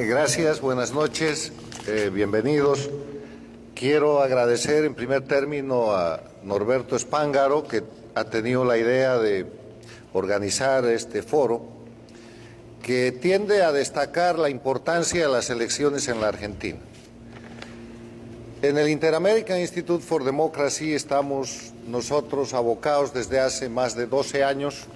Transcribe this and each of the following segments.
Gracias, buenas noches, bienvenidos. Quiero agradecer en primer término a Norberto Spángaro, que ha tenido la idea de organizar este foro, que tiende a destacar la importancia de las elecciones en la Argentina. En el Inter-American Institute for Democracy estamos nosotros abocados desde hace más de 12 años,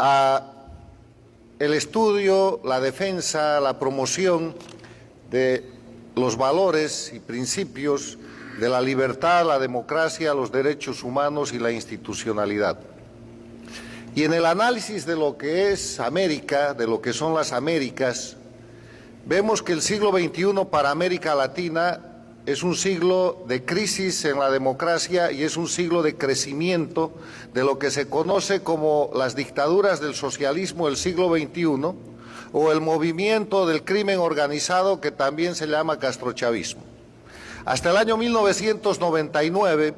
a el estudio, la defensa, la promoción de los valores y principios de la libertad, la democracia, los derechos humanos y la institucionalidad. Y en el análisis de lo que es América, de lo que son las Américas, vemos que el siglo XXI para América Latina es un siglo de crisis en la democracia y es un siglo de crecimiento de lo que se conoce como las dictaduras del socialismo del siglo XXI o el movimiento del crimen organizado que también se llama castrochavismo. Hasta el año 1999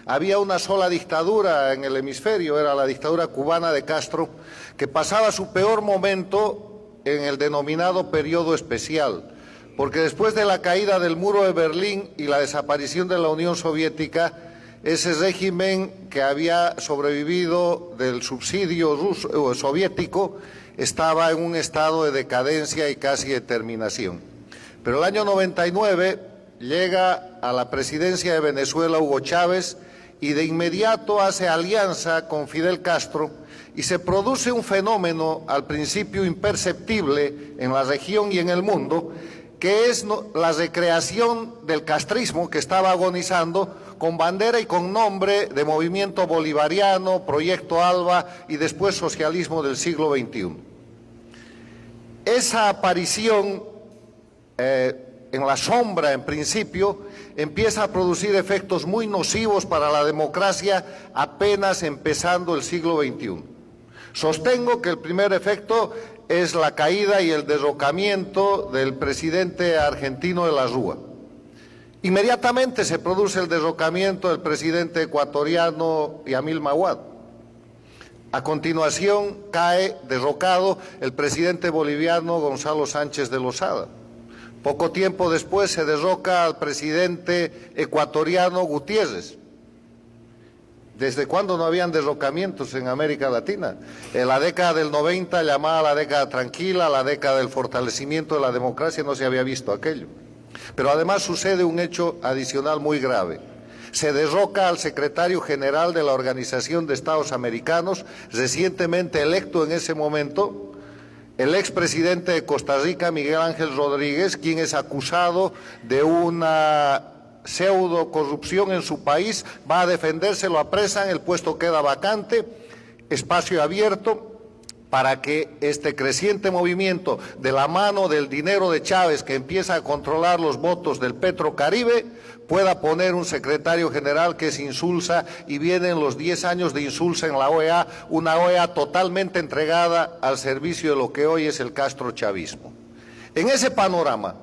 había una sola dictadura en el hemisferio, era la dictadura cubana de Castro, que pasaba su peor momento en el denominado periodo especial, porque después de la caída del muro de Berlín y la desaparición de la Unión Soviética, ese régimen que había sobrevivido del subsidio soviético estaba en un estado de decadencia y casi de terminación. Pero el año 99 llega a la presidencia de Venezuela Hugo Chávez y de inmediato hace alianza con Fidel Castro y se produce un fenómeno al principio imperceptible en la región y en el mundo, que es la recreación del castrismo que estaba agonizando con bandera y con nombre de movimiento bolivariano, Proyecto Alba y después socialismo del siglo XXI. Esa aparición en la sombra, en principio, empieza a producir efectos muy nocivos para la democracia apenas empezando el siglo XXI. Sostengo que el primer efecto es la caída y el derrocamiento del presidente argentino de la Rúa. Inmediatamente se produce el derrocamiento del presidente ecuatoriano Yamil Mahuad. A continuación cae derrocado el presidente boliviano Gonzalo Sánchez de Lozada. Poco tiempo después se derroca al presidente ecuatoriano Gutiérrez. ¿Desde cuándo no habían derrocamientos en América Latina? En la década del 90, llamada la década tranquila, la década del fortalecimiento de la democracia, no se había visto aquello. Pero además sucede un hecho adicional muy grave. Se derroca al secretario general de la Organización de Estados Americanos, recientemente electo en ese momento, el expresidente de Costa Rica, Miguel Ángel Rodríguez, quien es acusado de una pseudo corrupción en su país, va a defenderse, lo apresan, el puesto queda vacante, espacio abierto para que este creciente movimiento de la mano del dinero de Chávez, que empieza a controlar los votos del Petrocaribe, pueda poner un secretario general que es Insulza, y vienen los 10 años de Insulza en la OEA, una OEA totalmente entregada al servicio de lo que hoy es el castrochavismo. En ese panorama,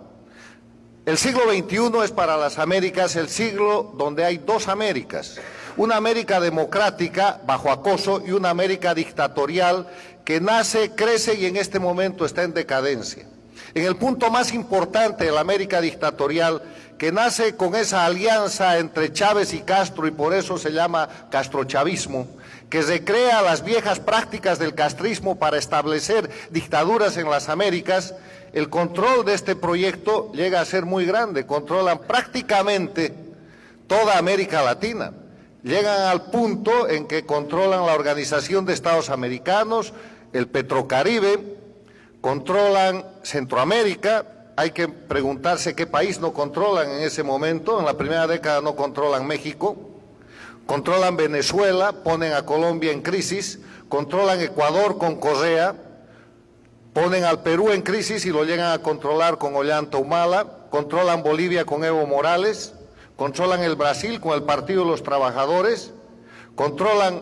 el siglo XXI es para las Américas el siglo donde hay dos Américas, una América democrática bajo acoso y una América dictatorial que nace, crece y en este momento está en decadencia. En el punto más importante de la América dictatorial, que nace con esa alianza entre Chávez y Castro y por eso se llama castrochavismo, que recrea las viejas prácticas del castrismo para establecer dictaduras en las Américas, el control de este proyecto llega a ser muy grande, controlan prácticamente toda América Latina. Llegan al punto en que controlan la Organización de Estados Americanos, el Petrocaribe, controlan Centroamérica. Hay que preguntarse qué país no controlan en ese momento. En la primera década no controlan México, controlan Venezuela, ponen a Colombia en crisis, controlan Ecuador con Correa, ponen al Perú en crisis y lo llegan a controlar con Ollanta Humala, controlan Bolivia con Evo Morales, controlan el Brasil con el Partido de los Trabajadores, controlan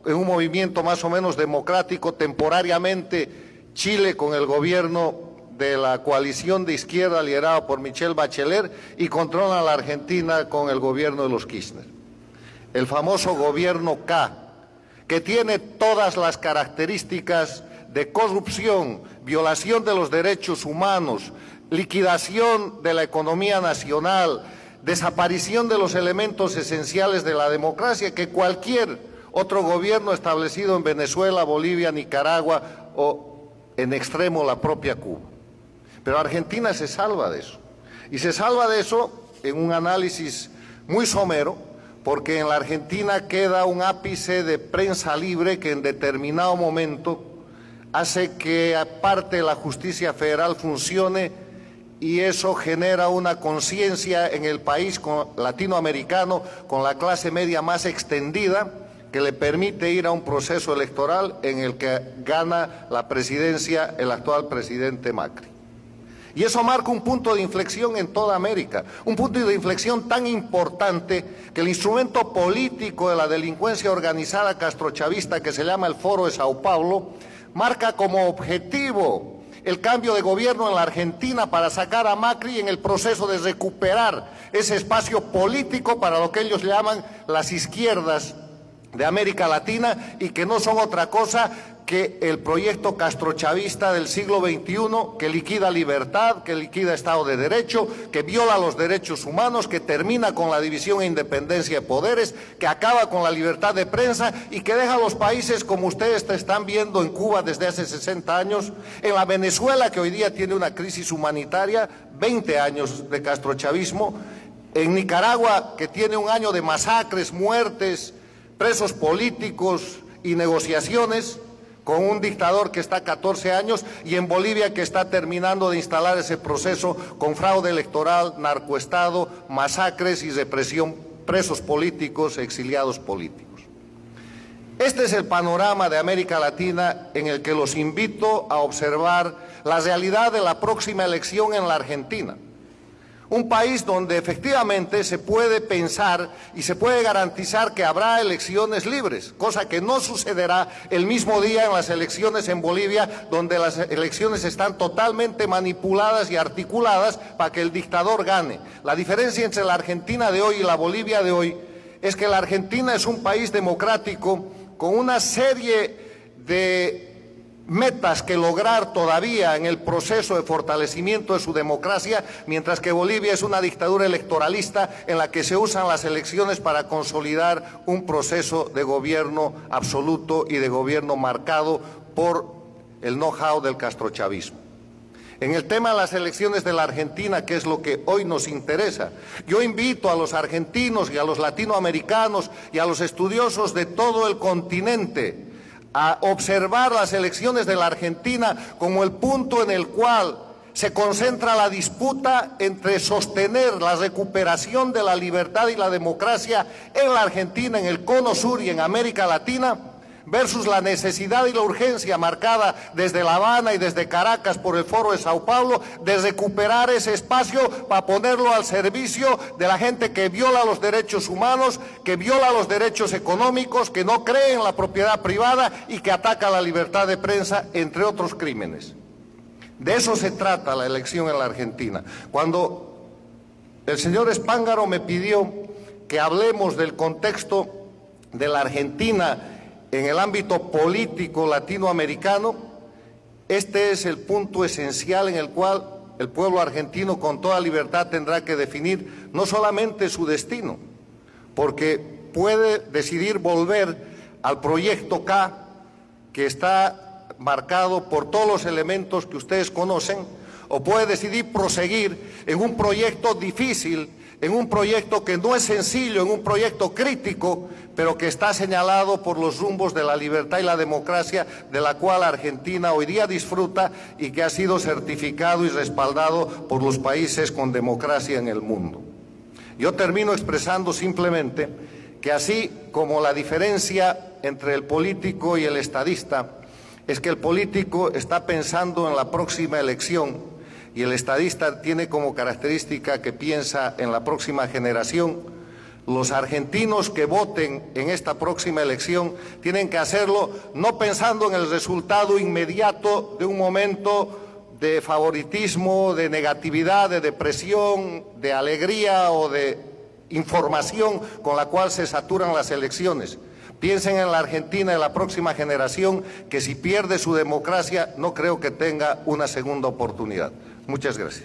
en un movimiento más o menos democrático temporariamente Chile con el gobierno de la coalición de izquierda liderada por Michelle Bachelet y controlan la Argentina con el gobierno de los Kirchner. El famoso gobierno K, que tiene todas las características de corrupción, violación de los derechos humanos, liquidación de la economía nacional, desaparición de los elementos esenciales de la democracia que cualquier otro gobierno establecido en Venezuela, Bolivia, Nicaragua o en extremo la propia Cuba. Pero Argentina se salva de eso. Y se salva de eso en un análisis muy somero, porque en la Argentina queda un ápice de prensa libre que en determinado momento hace que aparte la justicia federal funcione y eso genera una conciencia en el país latinoamericano con la clase media más extendida que le permite ir a un proceso electoral en el que gana la presidencia el actual presidente Macri. Y eso marca un punto de inflexión en toda América, un punto de inflexión tan importante que el instrumento político de la delincuencia organizada castrochavista que se llama el Foro de Sao Paulo marca como objetivo el cambio de gobierno en la Argentina para sacar a Macri en el proceso de recuperar ese espacio político para lo que ellos llaman las izquierdas de América Latina y que no son otra cosa que el proyecto castrochavista del siglo XXI que liquida libertad, que liquida Estado de Derecho, que viola los derechos humanos, que termina con la división e independencia de poderes, que acaba con la libertad de prensa y que deja a los países como ustedes están viendo en Cuba desde hace 60 años, en la Venezuela que hoy día tiene una crisis humanitaria, 20 años de castrochavismo, en Nicaragua que tiene un año de masacres, muertes, presos políticos y negociaciones, con un dictador que está 14 años y en Bolivia que está terminando de instalar ese proceso con fraude electoral, narcoestado, masacres y represión, presos políticos, exiliados políticos. Este es el panorama de América Latina en el que los invito a observar la realidad de la próxima elección en la Argentina. Un país donde efectivamente se puede pensar y se puede garantizar que habrá elecciones libres, cosa que no sucederá el mismo día en las elecciones en Bolivia, donde las elecciones están totalmente manipuladas y articuladas para que el dictador gane. La diferencia entre la Argentina de hoy y la Bolivia de hoy es que la Argentina es un país democrático con una serie de metas que lograr todavía en el proceso de fortalecimiento de su democracia, mientras que Bolivia es una dictadura electoralista en la que se usan las elecciones para consolidar un proceso de gobierno absoluto y de gobierno marcado por el know-how del castrochavismo. En el tema de las elecciones de la Argentina, que es lo que hoy nos interesa, yo invito a los argentinos y a los latinoamericanos y a los estudiosos de todo el continente a observar las elecciones de la Argentina como el punto en el cual se concentra la disputa entre sostener la recuperación de la libertad y la democracia en la Argentina, en el Cono Sur y en América Latina, versus la necesidad y la urgencia marcada desde La Habana y desde Caracas por el Foro de Sao Paulo de recuperar ese espacio para ponerlo al servicio de la gente que viola los derechos humanos, que viola los derechos económicos, que no cree en la propiedad privada y que ataca la libertad de prensa, entre otros crímenes. De eso se trata la elección en la Argentina. Cuando el señor Spángaro me pidió que hablemos del contexto de la Argentina en el ámbito político latinoamericano, este es el punto esencial en el cual el pueblo argentino con toda libertad tendrá que definir no solamente su destino, porque puede decidir volver al proyecto K, que está marcado por todos los elementos que ustedes conocen, o puede decidir proseguir en un proyecto difícil, en un proyecto que no es sencillo, en un proyecto crítico, pero que está señalado por los rumbos de la libertad y la democracia, de la cual Argentina hoy día disfruta y que ha sido certificado y respaldado por los países con democracia en el mundo. Yo termino expresando simplemente que así como la diferencia entre el político y el estadista es que el político está pensando en la próxima elección y el estadista tiene como característica que piensa en la próxima generación, los argentinos que voten en esta próxima elección tienen que hacerlo no pensando en el resultado inmediato de un momento de favoritismo, de negatividad, de depresión, de alegría o de información con la cual se saturan las elecciones, Piensen en la Argentina de la próxima generación, que si pierde su democracia no creo que tenga una segunda oportunidad. Muchas gracias.